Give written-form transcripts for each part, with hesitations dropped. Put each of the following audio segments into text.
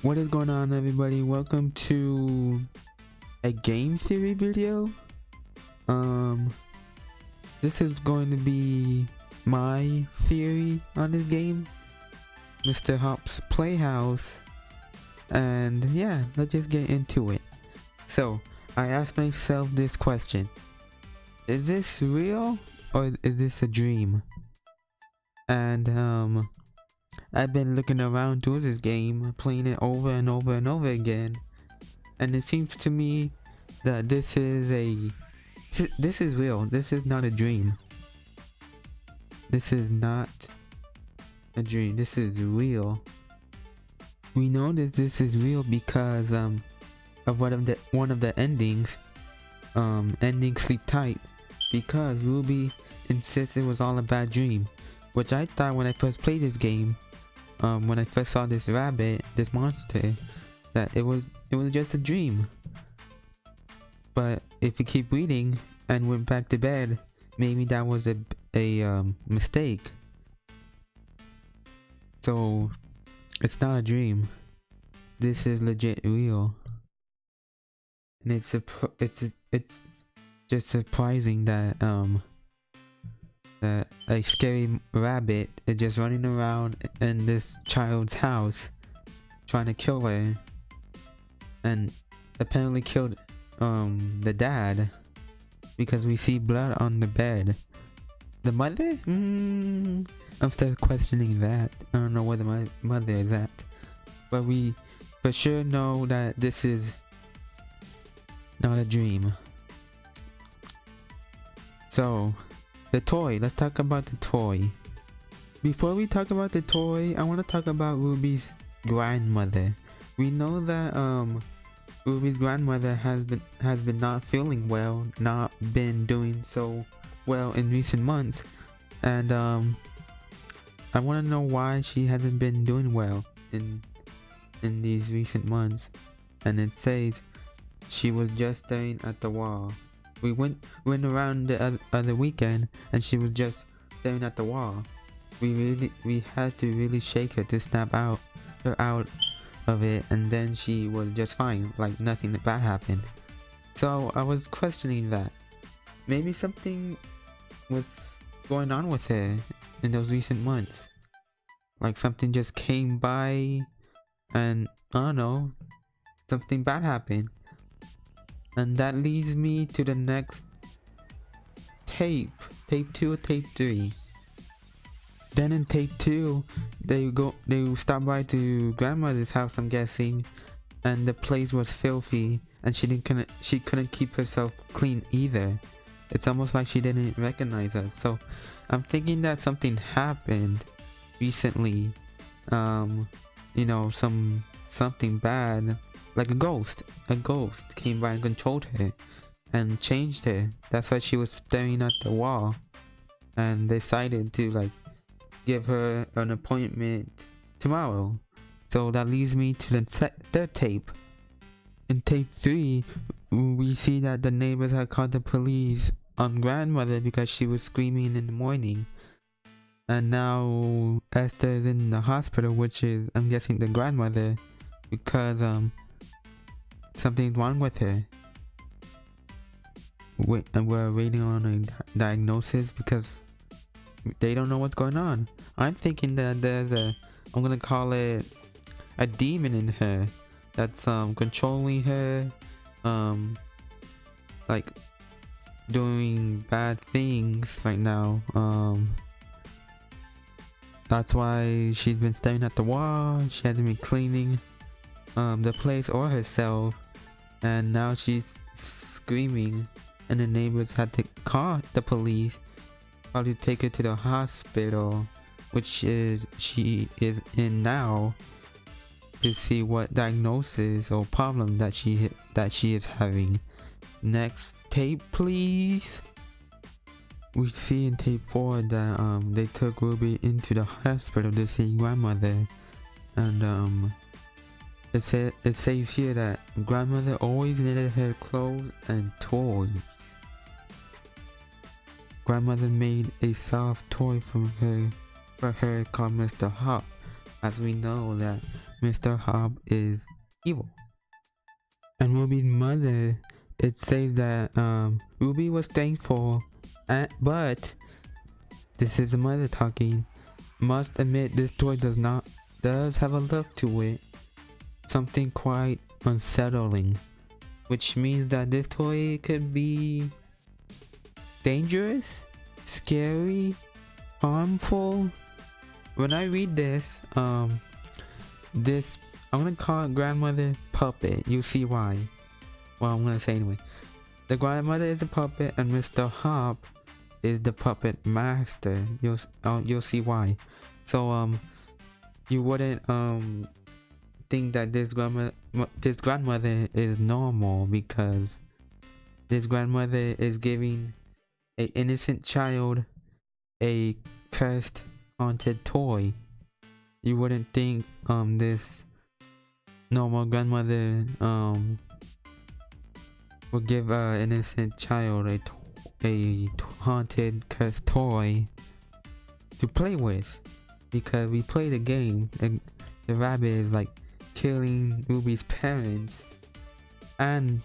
What is going on, everybody? Welcome to a game theory video. This is going to be my theory on this game, Mr. Hop's Playhouse. And yeah, let's just get into it. So I asked myself this question: is this real or is this a dream? And I've been looking around through this game, playing it over and over and over again, and it seems to me that this is real. This is not a dream. This is not a dream. This is real. We know that this is real because of one of the endings, ending Sleep Tight, because Ruby insists it was all a bad dream, which I thought when I first played this game. When I first saw this rabbit, this monster, that it was just a dream. But if you keep reading and went back to bed, maybe that was a mistake. So it's not a dream. This is legit real. And it's just surprising that a scary rabbit is just running around in this child's house trying to kill her, and apparently killed the dad, because we see blood on the bed. The mother? I'm still questioning that. I don't know where the mother is at, but we for sure know that this is not a dream. So the toy, let's talk about the toy. Before we talk about the toy, I want to talk about Ruby's grandmother. We know that Ruby's grandmother has been not feeling well, not been doing so well in recent months, and I want to know why she hasn't been doing well in these recent months. And it says she was just staring at the wall. We went around the other weekend and she was just staring at the wall. We had to really shake her to snap her out of it, and then she was just fine, like nothing bad happened. So I was questioning that. Maybe something was going on with her in those recent months. Like something just came by and I don't know, something bad happened. And that leads me to the next tape 2 or tape 3. Then in tape 2, they stop by to grandmother's house, I'm guessing, and the place was filthy, and she couldn't keep herself clean either. It's almost like she didn't recognize us. So I'm thinking that something happened recently. You know, something bad. Like a ghost came by and controlled her and changed her. That's why she was staring at the wall, and decided to like give her an appointment tomorrow. So that leads me to the third tape. In tape 3, we see that the neighbors had called the police on grandmother because she was screaming in the morning, and now Esther is in the hospital, which is, I'm guessing, the grandmother, because something's wrong with her. And we're waiting on a diagnosis because they don't know what's going on. I'm thinking that there's I'm gonna call it a demon in her that's controlling her, like doing bad things right now. That's why she's been staring at the wall. She hasn't been cleaning the place or herself, and now she's screaming, and the neighbors had to call the police, probably take her to the hospital, which she is in now, to see what diagnosis or problem that she is having. Next tape, please. We see in tape 4 that they took Ruby into the hospital to see grandmother, and it says here that grandmother always knitted her clothes and toys. Grandmother made a soft toy for her called Mr. Hop, as we know that Mr. Hop is evil. And Ruby's mother, it says that Ruby was thankful, but this is the mother talking. Must admit this toy does have a look to it, something quite unsettling, which means that this toy could be dangerous, scary, harmful. When I read this, I'm gonna call it grandmother puppet. You see why? Well, I'm gonna say anyway. The grandmother is the puppet, and Mr. Hop is the puppet master. You'll see why. So you wouldn't think that this grandmother is normal, because this grandmother is giving an innocent child a cursed haunted toy. You wouldn't think this normal grandmother would give an innocent child a haunted cursed toy to play with, because we play the game and the rabbit is like killing Ruby's parents and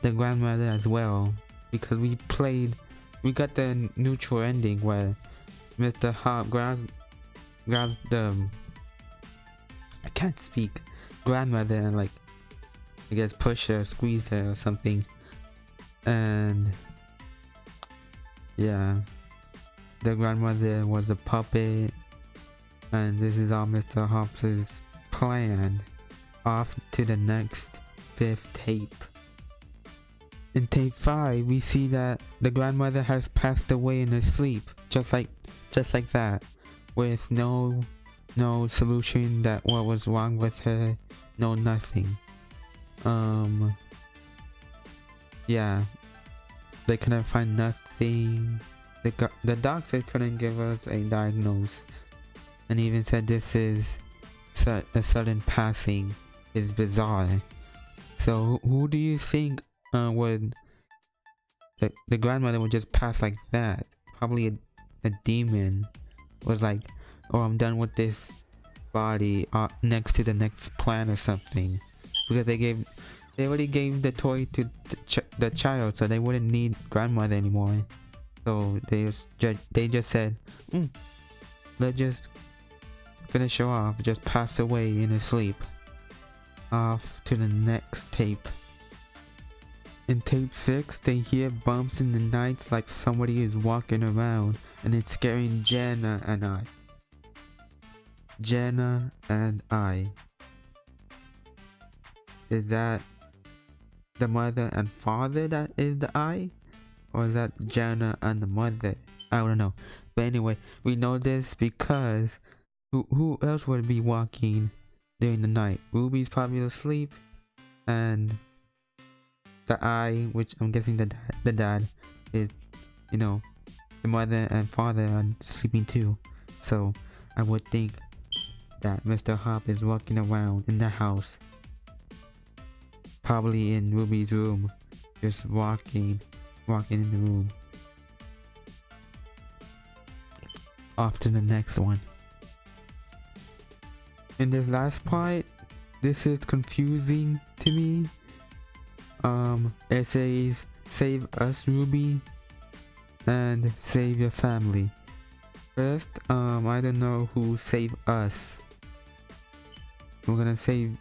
the grandmother as well, because we got the neutral ending where Mr. Hop grabs the I can't speak grandmother and like I guess push her, squeeze her or something, and yeah, the grandmother was a puppet, and this is all Mr. Hop's plan. Off to the next 5th tape. In tape 5, we see that the grandmother has passed away in her sleep, just like that, with no solution that what was wrong with her, no nothing. Yeah, they couldn't find nothing. The doctor couldn't give us a diagnosis, and even said this is a sudden passing is bizarre. So who do you think would the grandmother would just pass like that? Probably a demon was like, oh, I'm done with this body, next to the next plan or something, because they already gave the toy to the child, so they wouldn't need grandmother anymore. So they just said, let's just finish her off, just pass away in her sleep. Off to the next tape. In tape 6, they hear bumps in the nights like somebody is walking around, and it's scaring Jenna and I. Is that the mother and father that is the I? Or is that Jenna and the mother? I don't know. But anyway, we know this because who else would be walking during the night? Ruby's probably asleep, and the I, which I'm guessing the dad is, the mother and father are sleeping too. So I would think that Mr. Hop is walking around in the house, probably in Ruby's room, just walking in the room. Off to the next one. In this last part, this is confusing to me. It says save us, Ruby, and save your family. First, I don't know who save us. We're gonna save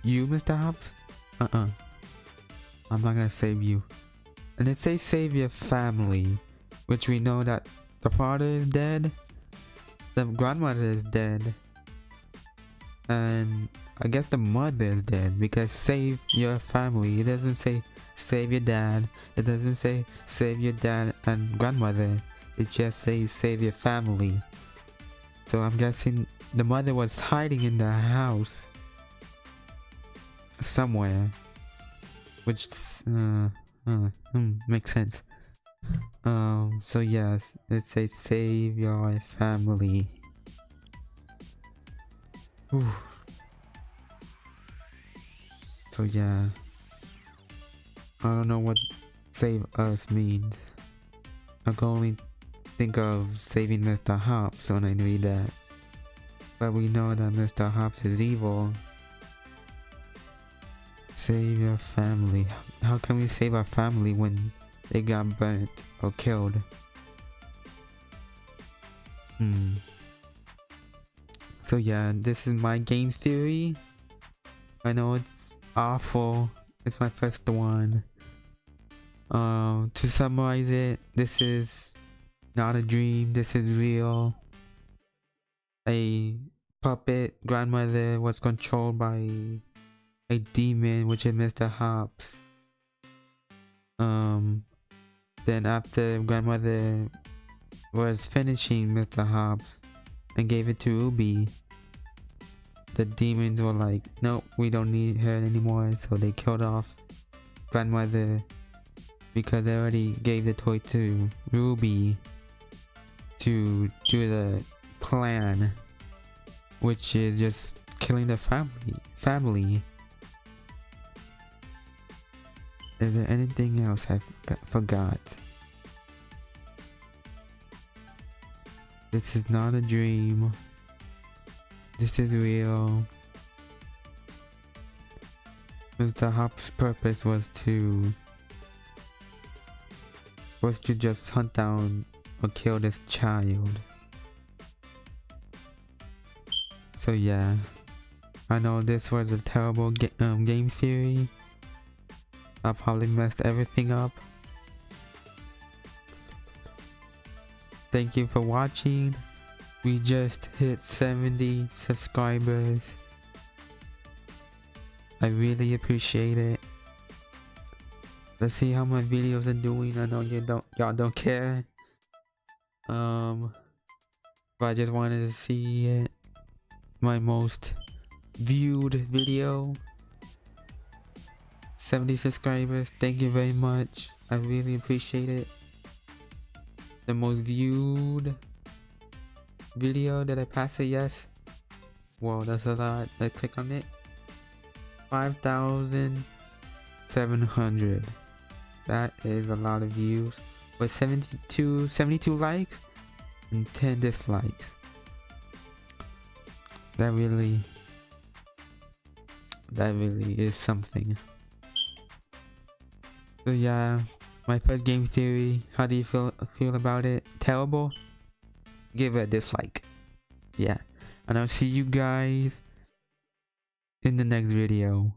you, Mr. Hobbs? I'm not gonna save you. And it says save your family, which we know that the father is dead, the grandmother is dead, and I guess the mother is dead, because save your family, it doesn't say save your dad, it doesn't say save your dad and grandmother, it just says save your family. So I'm guessing the mother was hiding in the house somewhere, which makes sense. So yes, it says save your family. Whew. So yeah, I don't know what save us means. I can only think of saving Mr. Hops when I read that. But we know that Mr. Hops is evil. Save your family. How can we save our family when they got burnt or killed? So yeah, this is my game theory. I know it's awful. It's my first one. To summarize it, this is not a dream. This is real. A puppet grandmother was controlled by a demon, which is Mr. Hops. Then after grandmother was finishing Mr. Hops and gave it to Ruby, the demons were like, nope, we don't need her anymore, so they killed off grandmother because they already gave the toy to Ruby to do the plan, which is just killing the family. Is there anything else I forgot? This is not a dream. This is real. Mr. Hop's purpose was to just hunt down or kill this child. So yeah, I know this was a terrible game theory. I probably messed everything up. Thank you for watching. We just hit 70 subscribers. I really appreciate it. Let's see how my videos are doing. I know y'all don't care. But I just wanted to see it. My most viewed video. 70 subscribers. Thank you very much. I really appreciate it. The most viewed video. Did I pass it? Yes. Whoa, that's a lot. Let's click on it. 5,700. That is a lot of views. With 72 likes and 10 dislikes. That really is something. So yeah, my first game theory. How do you feel about it? Terrible? Give it a dislike. Yeah. And I'll see you guys in the next video.